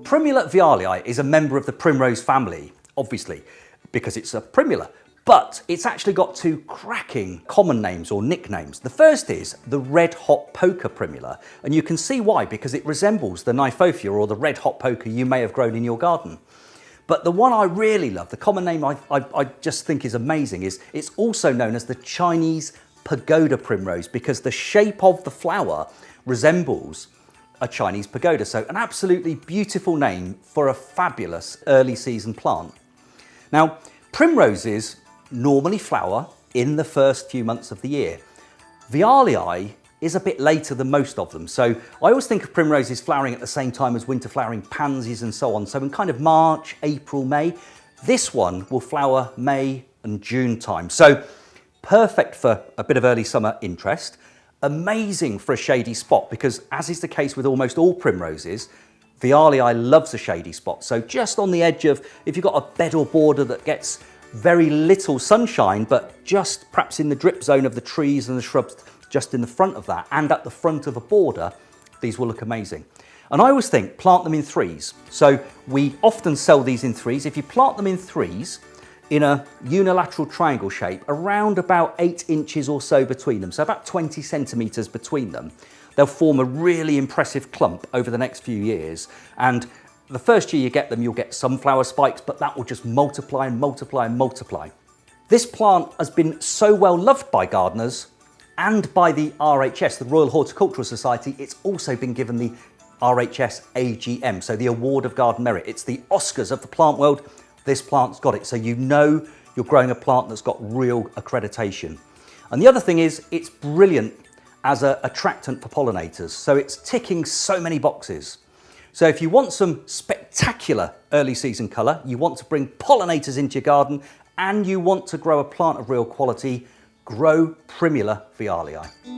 Primula vialii is a member of the primrose family, obviously, because it's a primula. But it's actually got two cracking common names or nicknames. The first is the Red Hot Poker Primula, and you can see why, because it resembles the Nyphophia or the red hot poker you may have grown in your garden. But the one I really love, the common name I just think is amazing, is it's also known as the Chinese Pagoda Primrose because the shape of the flower resembles a Chinese pagoda. So an absolutely beautiful name for a fabulous early season plant. Now, primroses normally flower in the first few months of the year. Vialii is a bit later than most of them. So I always think of primroses flowering at the same time as winter flowering pansies and so on. So in kind of March, April, May. This one will flower May and June time. So perfect for a bit of early summer interest. Amazing for a shady spot because, as is the case with almost all primroses, vialii loves a shady spot. So just on the edge of, if you've got a bed or border that gets very little sunshine, but just perhaps in the drip zone of the trees and the shrubs, just in the front of that and at the front of a border, these will look amazing. And I always think plant them in threes. So we often sell these in threes. If you plant them in threes in a unilateral triangle shape, around about 8 inches or so between them, so about 20 centimetres between them, they'll form a really impressive clump over the next few years. And the first year you get them, you'll get sunflower spikes, but that will just multiply and multiply and multiply. This plant has been so well loved by gardeners and by the RHS, the Royal Horticultural Society. It's also been given the RHS AGM, so the Award of Garden Merit. It's the Oscars of the plant world. This plant's got it, so you know you're growing a plant that's got real accreditation. And the other thing is, it's brilliant as an attractant for pollinators, so it's ticking so many boxes. So if you want some spectacular early season colour, you want to bring pollinators into your garden, and you want to grow a plant of real quality, grow Primula vialii.